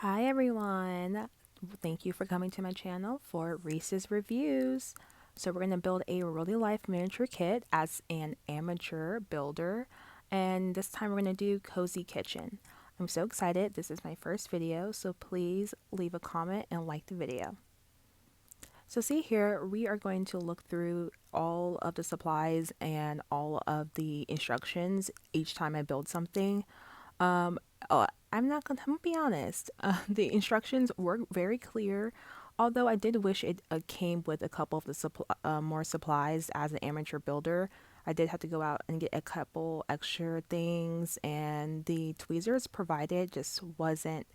Hi everyone. Thank you for coming to my channel for Reese's Reviews. So we're going to build a Rolife miniature kit as an amateur builder, and this time we're going to do cozy kitchen. I'm so excited. This is my first video, so please leave a comment and like the video. So see here, we are going to look through all of the supplies and all of the instructions each time I build something. Um, I'm gonna be honest. The instructions were very clear, although I did wish it came with a couple of the more supplies as an amateur builder. I did have to go out and get a couple extra things, and the tweezers provided just wasn't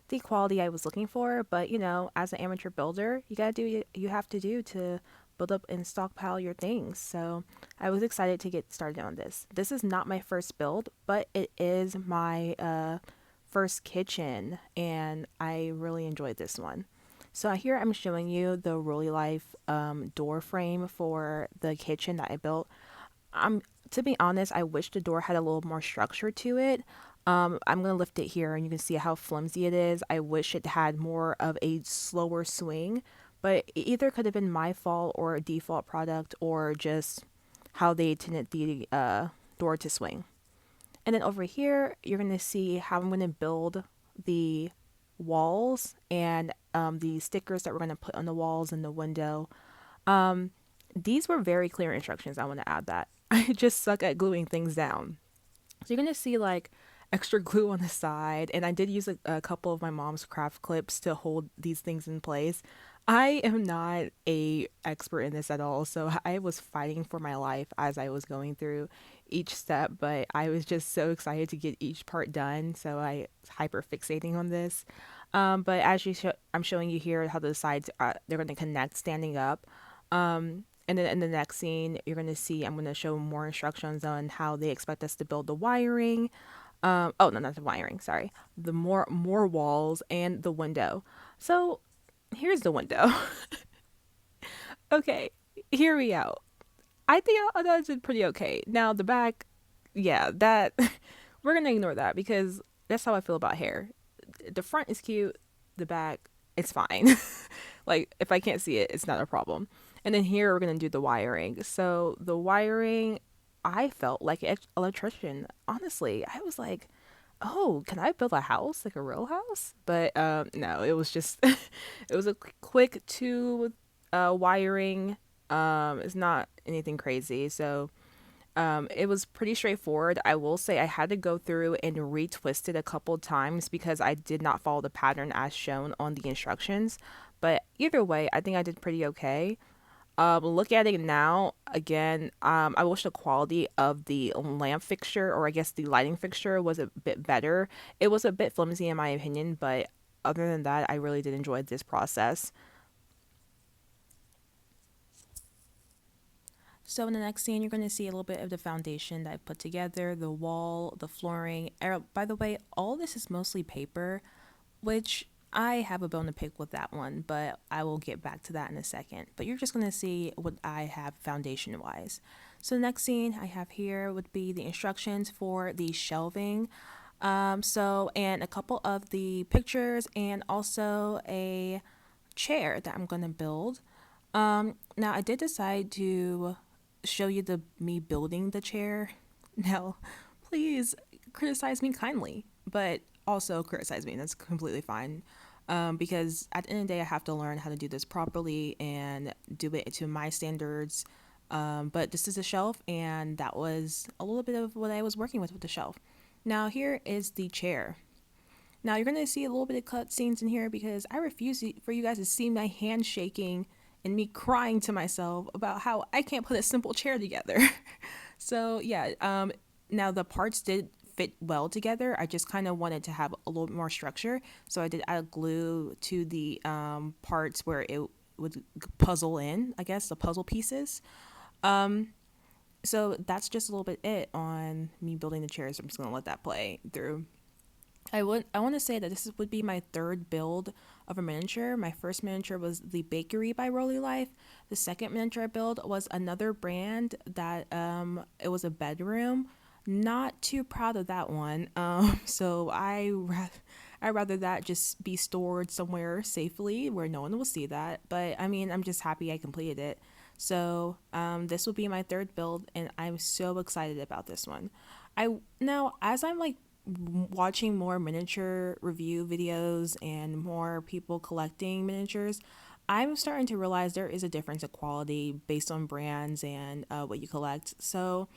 the quality I was looking for. But you know, as an amateur builder, you gotta do what you have to do to build up and stockpile your things. So I was excited to get started on this. This is not my first build, but it is my first kitchen, and I really enjoyed this one. So here I'm showing you the Rolife door frame for the kitchen that I built. To be honest, I wish the door had a little more structure to it. I'm gonna lift it here and you can see how flimsy it is. I wish it had more of a slower swing, but it either could have been my fault or a default product or just how they intended the door to swing. And then over here, you're gonna see how I'm gonna build the walls and the stickers that we're gonna put on the walls and the window. Um, these were very clear instructions. I want to add that. I just suck at gluing things down. So you're going to see like extra glue on the side, and I did use a couple of my mom's craft clips to hold these things in place. I am not a expert in this at all, so I was fighting for my life as I was going through each step, but I was just so excited to get each part done, so I was hyper fixating on this. But as I'm showing you here how the sides they're going to connect standing up. And then in the next scene, you're going to see I'm going to show more instructions on how they expect us to build the wiring. Oh no, not the wiring. Sorry, the more walls and the window. So here's the window. Okay, hear me out. I think I did pretty okay. Now the back, yeah, that we're gonna ignore that because that's how I feel about hair. The front is cute, the back, it's fine. Like if I can't see it, it's not a problem. And then here we're gonna do the wiring. So the wiring, I felt like an electrician. Honestly, I was like, oh, can I build a house like a real house? But no, it was just it was a quick two wiring. It's not anything crazy. So it was pretty straightforward. I will say I had to go through and retwist it a couple times because I did not follow the pattern as shown on the instructions. But either way, I think I did pretty okay. Look at it now again. I wish the quality of the lamp fixture, or I guess the lighting fixture, was a bit better. It was a bit flimsy in my opinion, but other than that, I really did enjoy this process. So in the next scene, you're going to see a little bit of the foundation that I put together, the wall, the flooring. By the way, all this is mostly paper, which I have a bone to pick with that one, but I will get back to that in a second. But you're just going to see what I have foundation wise. So the next scene I have here would be the instructions for the shelving. And a couple of the pictures and also a chair that I'm going to build. Now I did decide to show you the me building the chair. Now, please criticize me kindly, but also criticize me. That's completely fine. Because at the end of the day, I have to learn how to do this properly and do it to my standards. But this is a shelf, and that was a little bit of what I was working with the shelf. Now, here is the chair. Now, you're going to see a little bit of cut scenes in here because I refuse for you guys to see my hand shaking and me crying to myself about how I can't put a simple chair together. So, yeah, now the parts did fit well together. I just kind of wanted to have a little bit more structure. So I did add glue to the parts where it would puzzle in, I guess, the puzzle pieces. So that's just a little bit it on me building the chairs. I'm just going to let that play through. I want to say that would be my third build of a miniature. My first miniature was the Bakery by Rolife. The second miniature I built was another brand that it was a bedroom. Not too proud of that one. So I'd rather that just be stored somewhere safely where no one will see that. But I mean, I'm just happy I completed it. So this will be my third build, and I'm so excited about this one. I now as I'm like watching more miniature review videos and more people collecting miniatures, I'm starting to realize there is a difference in quality based on brands and what you collect. So,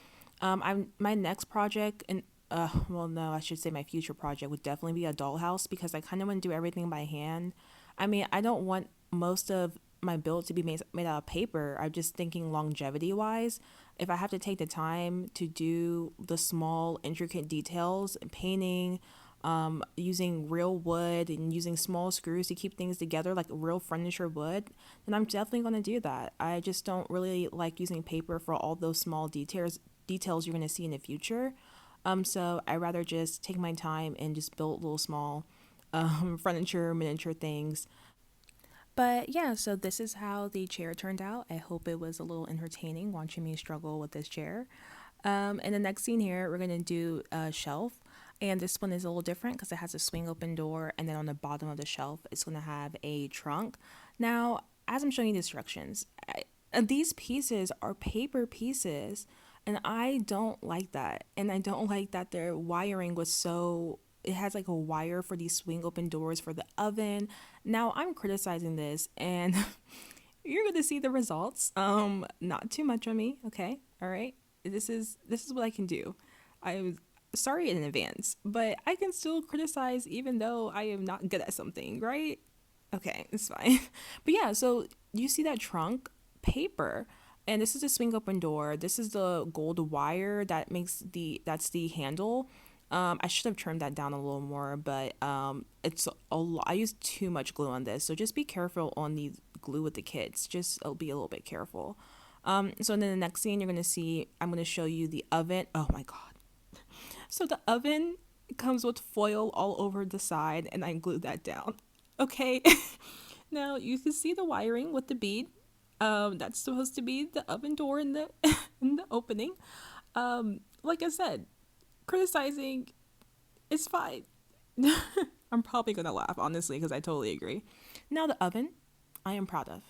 I'm my next project and well, no, I should say my future project would definitely be a dollhouse because I kind of want to do everything by hand. I mean, I don't want most of my build to be made out of paper. I'm just thinking longevity wise. If I have to take the time to do the small, intricate details, painting, using real wood and using small screws to keep things together like real furniture would, then I'm definitely going to do that. I just don't really like using paper for all those small details you're going to see in the future. So I rather just take my time and just build little small furniture, miniature things. But yeah, so this is how the chair turned out. I hope it was a little entertaining watching me struggle with this chair. In the next scene here, we're gonna do a shelf, and this one is a little different because it has a swing open door, and then on the bottom of the shelf, it's gonna have a trunk. Now, as I'm showing you the instructions, these pieces are paper pieces, and I don't like that. And I don't like that their wiring was so. It has like a wire for these swing open doors for the oven. Now I'm criticizing this, and you're gonna see the results. Not too much on me, okay? All right. This is what I can do. I'm sorry in advance, but I can still criticize even though I am not good at something, right? Okay, it's fine. But yeah, so you see that trunk paper, and this is the swing open door. This is the gold wire that's the handle. I should have trimmed that down a little more, but it's a lot. I used too much glue on this, so just be careful on the glue with the kids. Just be a little bit careful. So then the next scene you're gonna see, I'm gonna show you the oven. Oh my god! So the oven comes with foil all over the side, and I glued that down. Okay, now you can see the wiring with the bead. That's supposed to be the oven door in the in the opening. Like I said, criticizing is fine. I'm probably gonna laugh honestly because I totally agree. Now the oven, I am proud of.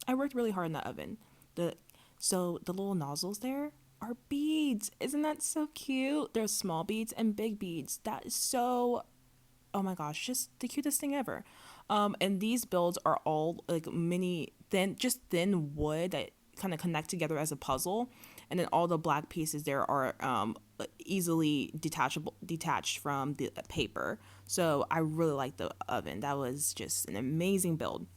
I worked really hard in the oven. The the little nozzles there are beads. Isn't that so cute? There's small beads and big beads. That is so, oh my gosh, just the cutest thing ever. And these builds are all like mini thin, just thin wood that kind of connect together as a puzzle. And then all the black pieces there are easily detached from the paper. So I really like the oven. That was just an amazing build.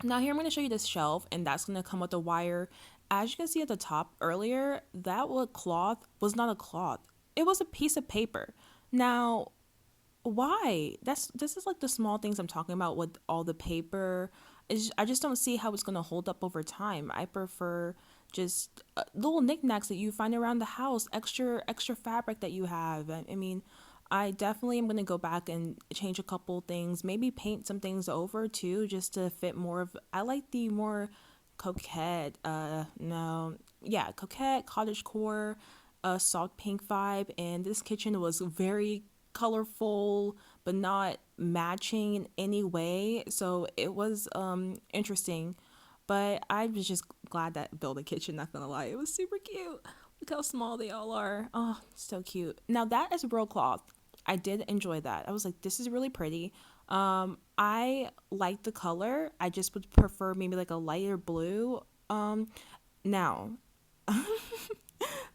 Now here I'm going to show you this shelf, and that's going to come with a wire. As you can see at the top earlier, that wood cloth was not a cloth. It was a piece of paper. Now, why? This is like the small things I'm talking about with all the paper. I just don't see how it's going to hold up over time. I prefer just little knickknacks that you find around the house, extra fabric that you have. I mean, I definitely am going to go back and change a couple things, maybe paint some things over too, just to fit more of. I like the more coquette, no, yeah, coquette, cottagecore, soft pink vibe. And this kitchen was very colorful, but not matching in any way. So it was interesting. But I was just glad that built a kitchen, not gonna lie. It was super cute. Look how small they all are. Oh, so cute. Now that is real cloth. I did enjoy that. I was like, this is really pretty. I like the color. I just would prefer maybe like a lighter blue. Now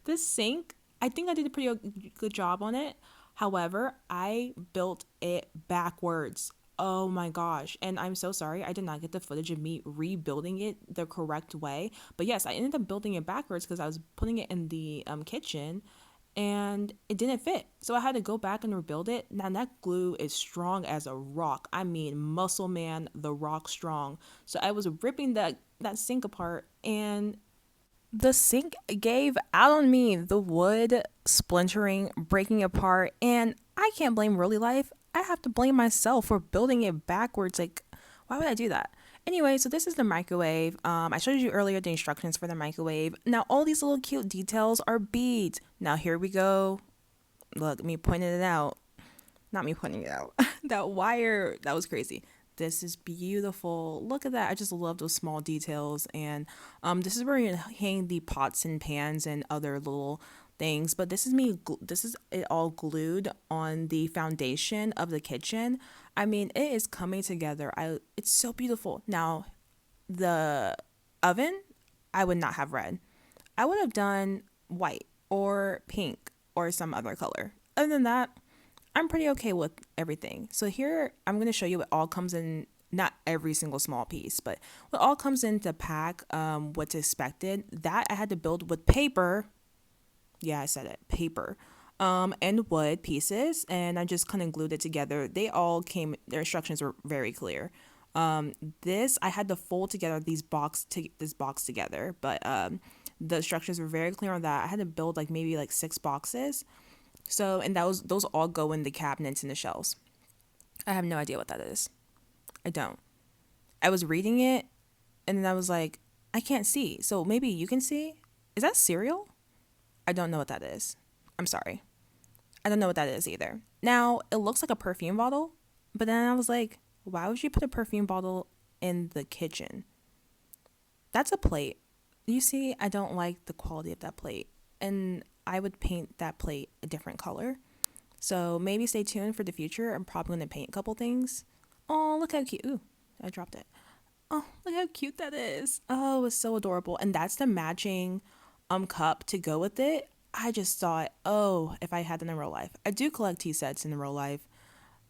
this sink, I think I did a pretty good job on it. However, I built it backwards. Oh my gosh. And I'm so sorry. I did not get the footage of me rebuilding it the correct way. But yes, I ended up building it backwards because I was putting it in the kitchen and it didn't fit. So I had to go back and rebuild it. Now that glue is strong as a rock. I mean, muscle man, the rock strong. So I was ripping that sink apart, and the sink gave out on me. The wood splintering, breaking apart, and I can't blame Rolife. I have to blame myself for building it backwards. Like, why would I do that? Anyway, so this is the microwave. I showed you earlier the instructions for the microwave. Now all these little cute details are beads. Now here we go. Look, me pointing it out. Not me pointing it out. That wire, that was crazy. This is beautiful. Look at that. I just love those small details. And this is where you hang the pots and pans and other little things. But this is me. This is it all glued on the foundation of the kitchen. I mean, it is coming together. It's so beautiful. Now, the oven, I would not have red. I would have done white or pink or some other color. Other than that, I'm pretty okay with everything. So here I'm going to show you what all comes in, not every single small piece, but what all comes into pack, what's expected. That I had to build with paper. Yeah, I said it, paper. And wood pieces, and I just kind of glued it together. They all came, their instructions were very clear. This I had to fold together this box together, but the instructions were very clear on that. I had to build like maybe like 6 boxes. So, and those all go in the cabinets and the shelves. I have no idea what that is. I don't. I was reading it and then I was like, I can't see. So maybe you can see? Is that cereal? I don't know what that is. I'm sorry. I don't know what that is either. Now, it looks like a perfume bottle, but then I was like, why would you put a perfume bottle in the kitchen? That's a plate. You see, I don't like the quality of that plate. And I would paint that plate a different color. So maybe stay tuned for the future. I'm probably going to paint a couple things. Oh, look how cute. Ooh, I dropped it. Oh, look how cute that is. Oh, it's so adorable. And that's the matching cup to go with it. I just thought, oh, if I had that in real life. I do collect tea sets in real life.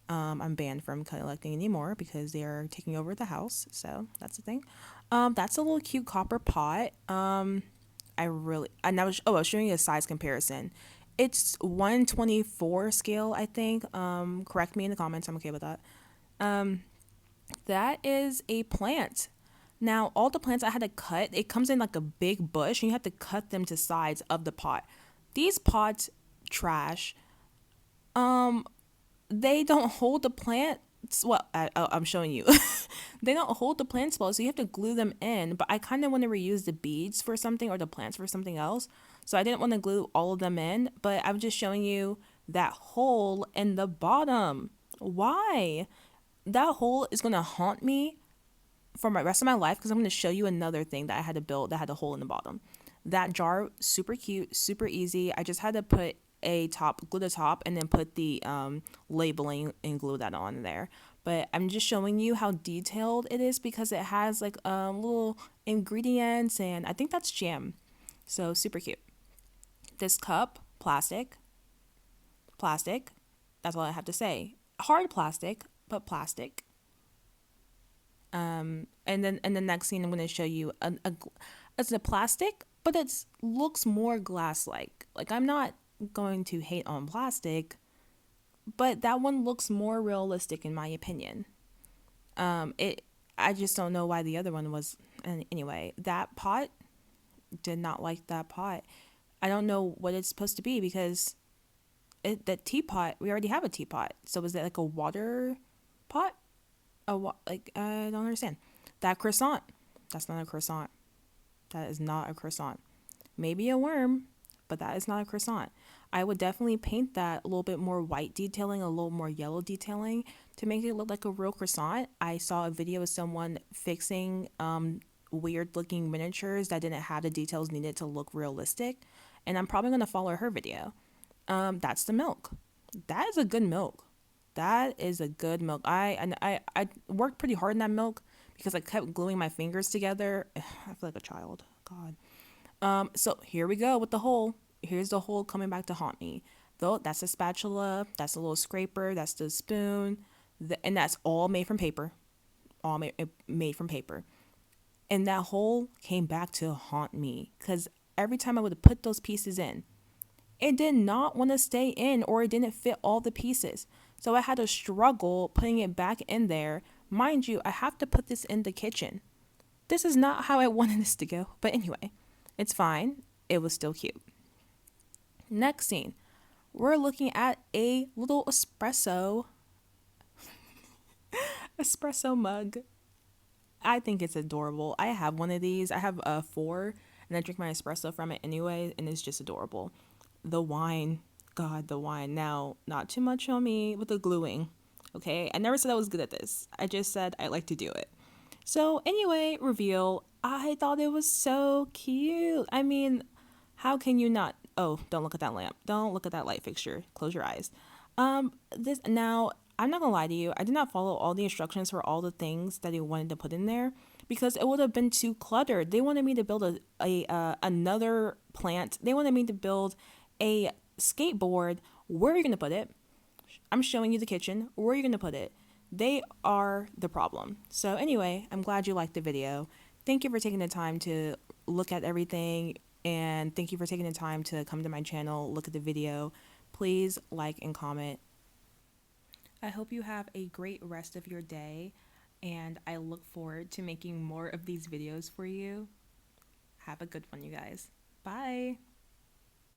I'm banned from collecting anymore because they are taking over the house. So that's the thing. That's a little cute copper pot. I was showing you a size comparison. It's 124 scale, I think. Correct me in the comments. I'm okay with that. That is a plant. Now, all the plants I had to cut, it comes in like a big bush, and you have to cut them to size of the pot. These pots, trash. They don't hold the plant. Well, I'm showing you. They don't hold the plants well, so you have to glue them in. But I kind of want to reuse the beads for something or the plants for something else. So I didn't want to glue all of them in, but I'm just showing you that hole in the bottom. Why? That hole is going to haunt me for my rest of my life because I'm going to show you another thing that I had to build that had a hole in the bottom. That jar, super cute, super easy. I just had to put glue the top, and then put the labeling and glue that on there. But I'm just showing you how detailed it is because it has like little ingredients, and I think that's jam. So super cute. This cup, plastic, plastic. That's all I have to say. Hard plastic, but plastic. And then in the next scene, I'm going to show you it's a plastic, but it looks more glass-like. Like I'm not going to hate on plastic, but that one looks more realistic in my opinion. I just don't know why the other one was. And anyway, that pot, did not like that pot. I don't know what it's supposed to be because that teapot, we already have a teapot. So is it like a water pot? Like I don't understand. That croissant, that's not a croissant. That is not a croissant. Maybe a worm, but that is not a croissant. I would definitely paint that a little bit more white detailing, a little more yellow detailing to make it look like a real croissant. I saw a video of someone fixing weird looking miniatures that didn't have the details needed to look realistic, and I'm probably going to follow her video. That's the milk. That is a good milk. That is a good milk. I worked pretty hard in that milk because I kept gluing my fingers together. I feel like a child. God. So here we go with the hole. Here's the hole coming back to haunt me. Though that's a spatula, that's a little scraper, that's the spoon, and that's all made from paper. All made from paper. And that hole came back to haunt me because every time I would put those pieces in, it did not want to stay in, or it didn't fit all the pieces. So I had to struggle putting it back in there. Mind you, I have to put this in the kitchen. This is not how I wanted this to go. But anyway, it's fine. It was still cute. Next scene, we're looking at a little espresso mug. I think it's adorable. I have one of these. I have 4, and I drink my espresso from it anyway, and it's just adorable. The wine, God, the wine. Now, not too much on me with the gluing. Okay, I never said I was good at this. I just said I like to do it. So anyway, reveal. I thought it was so cute. I mean, how can you not? Oh, don't look at that lamp. Don't look at that light fixture. Close your eyes. This now. I'm not gonna lie to you. I did not follow all the instructions for all the things that they wanted to put in there because it would have been too cluttered. They wanted me to build a another plant. They wanted me to build a skateboard. Where are you gonna put it? I'm showing you the kitchen. Where are you going to put it? They are the problem. So, anyway, I'm glad you liked the video. Thank you for taking the time to look at everything. And thank you for taking the time to come to my channel, look at the video. Please like and comment. I hope you have a great rest of your day. And I look forward to making more of these videos for you. Have a good one, you guys. Bye.